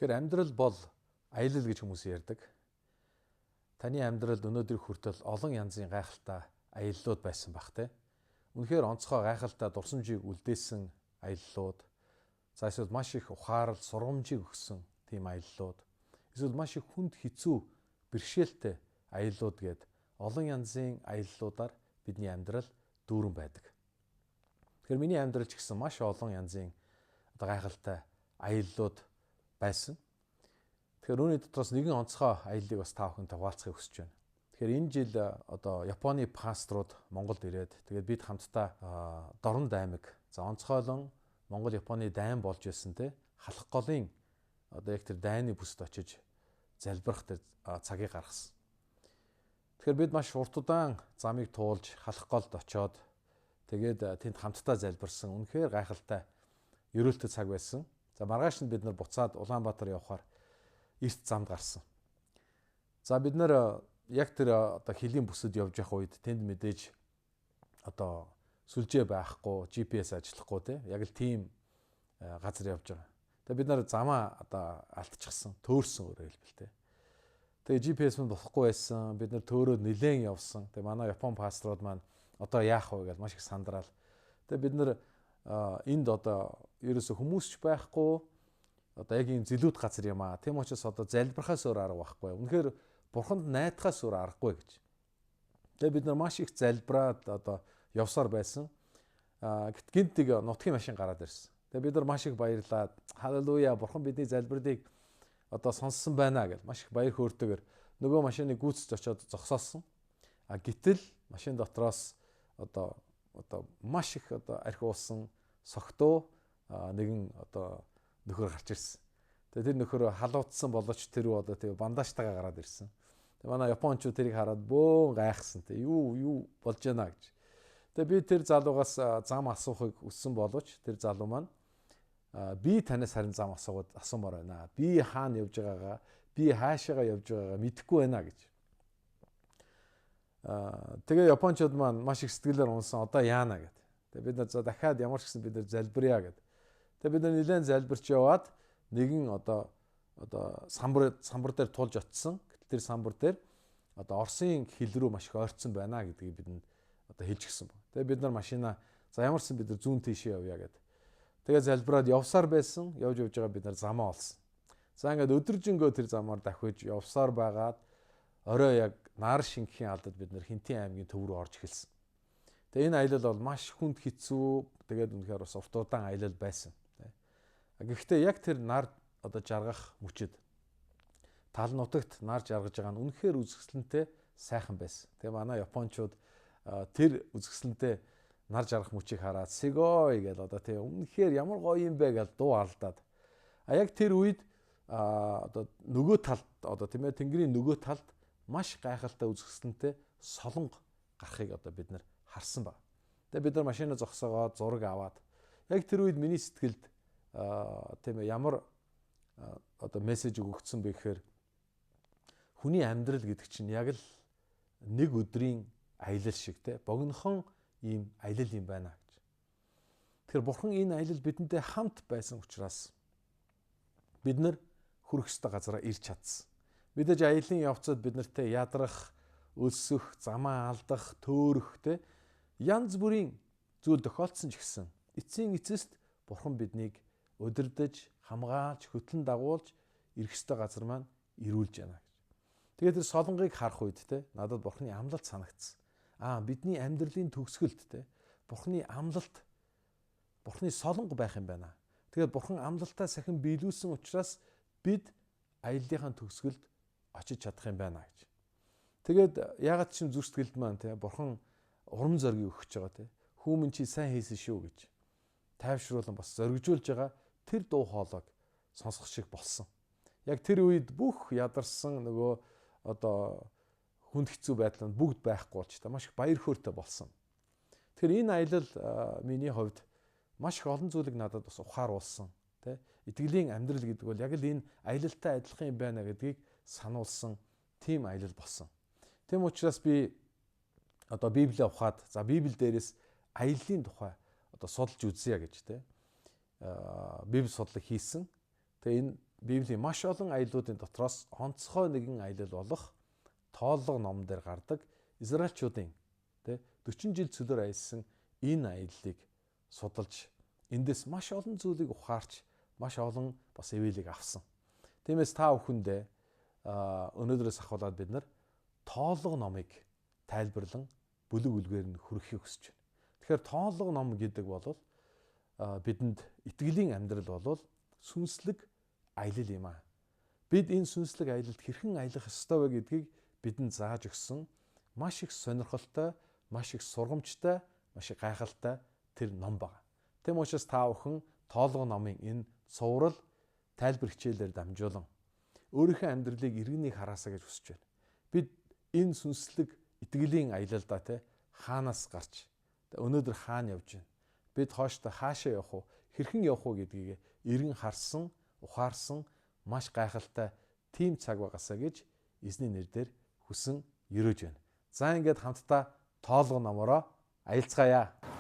Тэгэхээр амьдрал бол аялал гэж хүмүүс ярьдаг. Таны амьдралд өнөөдөр хүртэл олон янзын гайхалтай аяллууд байсан бах те. Үнэхээр онцгой гайхалтай дурсамжийг үлдээсэн аяллууд, за эсвэл маш их ухаарал, сургамжийг өгсөн тийм аяллууд, эсвэл маш их хүнд хэцүү бэрхшээлтэй аяллууд гээд олон янзын аяллуудаар бидний амьдрал дүүрэн байдаг. Тэгэхээр миний амьдрал ч гэсэн маш олон янзын гайхалтай аяллууд байсан. Тэгэхээр үүний дотроос нэгэн онцгой аяллыг бас та бүхэнтэй хуваалцахыг хүсэж байна. Тэгэхээр энэ жил Японы пасторууд Монголд ирээд тэгээд бид хамтдаа Дорн аймаг, за онцгойлон Монгол-Японы дайн болж байсан те халах голын яг тэр дайны бүсд очиж залбирах тэр цагийг гаргасан. Тэгэхээр бид маш урт удаан замыг туулж халах голд очоод тэгээд тэнд хамтдаа залбирсан. Үнэхээр гайхалтай ерөөлтэй цаг байсан. За маргааш нь бид нар буцаад Улаанбаатар явхаар эрт замд гарсан. За бид нар яг тэр хилийн бүсэд явж явах үед тэнд мэдээж сүлжээ байхгүй, GPS ажиллахгүй те яг л тийм газар явж байгаа. Тэгээ бид нар замаа алдчихсан, төөрсөн өөрөөр хэлбэл те. Тэгээ GPS нь болохгүй байсан. Бид нар төөрөөд нилээн явсан. Тэгээ манай Япон пасторууд маань яах вэ гэж маш их сандраал. Тэгээ бид нар энд ерөөсө хүмүүс ч байхгүй яг ийм зилүүд газар юм аа. Тийм учраас залбирахаас өөр арга байхгүй. Үнэхээр бурханд найдахаас өөр аргагүй гэж. Тэгээ бид нар маш их залбираад явсаар байсан. Гинт нэг нутгийн машин гараад ирсэн. Тэгээ бид нар маш их баярлаад халелуя бурхан бидний залбирдыг сонссон байна гэж маш их баяр хөөртэйгээр нөгөө машиныг гүйцэж очиод зогсоосон. Гэтэл машин дотроос маш их архи уусан согтуу нэгэн нөхөр гарч ирсэн. Тэгээ тэр нөхөр халуутсан боловч тэр тэгээ бандажтайгаа гараад ирсэн. Тэгээ манай японочууд тэрийг хараад бөөн гайхсан. Тэ юу болж байна гэж. Тэгээ би тэр залуугаас зам асуухыг хүссэн боловч тэр залуу маань би танаас харин зам асуумаар байна. Би хаана явж байгаагаа, би хаашаага явж байгаагаа мэдэхгүй байна гэж. Тэгээ японочууд маань маш их сэтгэлээр унсан яана гэд. Тэгээ бид нар дахиад ямар ч гэсэн бид нар залбирая гэд. Тэгээ бид нар нэлээд залбирч яваад нэгэн самбар дээр тулж очсон. Тэр самбар дээр Оросын хэл рүү маш их ойрцсон байна гэдгийг бидэнд хэлж гисэн баг. Тэгээ бид нар машина ямар ч сан бид нар зүүн тийшээ явъя гэд. Тэгээ залбираад явсаар байсан. Явж байгаа бид нар замаа олсон. За ингээд өдөржингөө тэр замаар давхиж явсаар байгаад орой яг нар шингэхийн алдад бид нар Хинтэн аймгийн төв рүү орж эхэлсэн. Тэгээ энэ аялал бол маш хүнд хэцүү, тэгээд үнэхээр бас урт удаан аялал байсан. Гэхдээ яг тэр нар жаргах мөчөд тал нутагт нар жаргаж байгаа нь үнэхээр үзэсгэлэнтэй сайхан байсан. Тэгээ манай японочууд тэр үзэсгэлэнтэй нар жаргах мөчийг хараад "Сэгой" гэж тэгээ үнэхээр ямар гоё юм бэ гэж дуу алдаад. Яг тэр үед нөгөө талд тийм ээ тэнгэрийн нөгөө талд маш гайхалтай үзэсгэлэнтэй солонго гарахыг бид нар харсан ба. Тэгээ бид нар машинаа зогсоогоод зураг аваад яг тэр үед миний сэтгэлд тийм ээ ямар мессеж өгөгдсөн бэ гэхээр хүний амьдрал гэдэг чинь яг л нэг өдрийн аялал шиг те богинохон ийм аялал юм байна гэж. Тэгэхээр бурхан энэ аялал бидэнтэй хамт байсан учраас бид нар хүрэх ёстой газараа ирж чадсан. Мэдээж аяллаа явцад бид нартэй ядрах, өлсөх, замаа алдах, төөрөх те янз бүрийн зүйл тохиолдсон ч гэсэн эцсийн эцэст бурхан биднийг удирдах, хамгаалж, хөтлөн дагуулж ирэх ёстой газар маань ирүүлж байна гэж. Тэгээд тэр солонгыг харах үед те надад бурханы амлалт санагдсан. Бидний амьдралын төгсгөлд те бурханы амлалт, бурханы солонго байх юм байна. Тэгээд бурхан амлалтаа сахин биелүүлсэн учраас бид аяллахын төгсгөлд очиж чадах юм байна гэж. Тэгээд ягаад ч зүрх сэтгэлд маань те бурхан урам зориг өгч байгаа те хүмүн чи сайн хийсэн шүү гэж тайвшруулан бас зоригжуулж байгаа тэр дуу хоолойг сонсох шиг болсон. Яг тэр үед бүх ядарсан нөгөө хүнд хэцүү байдлаа бүгд байхгүй болж та маш их баяр хөөртэй болсон. Тэгэхээр энэ аялал миний хувьд маш их олон зүйлийг надад бас ухааруулсан. Тэ итгэлийн амьдрал гэдэг бол яг л энэ аялалтай адилхан юм байна гэдгийг сануулсан тийм аялал болсон. Тийм учраас би Библийг ухаад Библи дээрээс аяллаа тухай судалж үзье гэж те Библи судлал хийсэн. Тэгээ энэ Библийн маш олон аяллуудын дотроос онцгой нэгэн аялал болох тооллого ном дээр гардаг Израильчуудын 40 жил цөлөөр аялсан энэ аяллыг судалж эндээс маш олон зүйлийг ухаарч маш олон бас эвэлийг авсан. Тиймээс та бүхэндээ өнөөдрөөс ахуулаад бид нар тооллого номыг тайлбарлан бүлэг үлгээр нь хүргэхийг хүсэж байна. Тэгэхээр тооллого ном гэдэг бол бидэнд итгэлийн амьдрал бол сүнслэг аялал юм аа. Бид энэ сүнслэг аялалд хэрхэн аялах ёстой вэ гэдгийг бидэнд зааж өгсөн маш их сонирхолтой, маш их сургамжтай, маш их гайхалтай тэр ном байна. Тэм учраас та бүхэн тооллого номын энэ цуврал тайлбар хичээлээр дамжуулан өөрийнхөө амьдралыг иргэнийг хараасаа гэж хүсэж байна. Бид энэ сүнслэг итгэлийн аялалдаа хаанаас гарч өнөөдөр хаана явж байна? Бид хооштой хаашаа явах уу? Хэрхэн явах уу гэдгийг иргэн харсан, ухаарсан маш гайхалтай тийм цаг багасаа гэж эзний нэрээр хүсэн ерөөж байна. За ингээд хамтдаа тооллого номороо аялцгаая.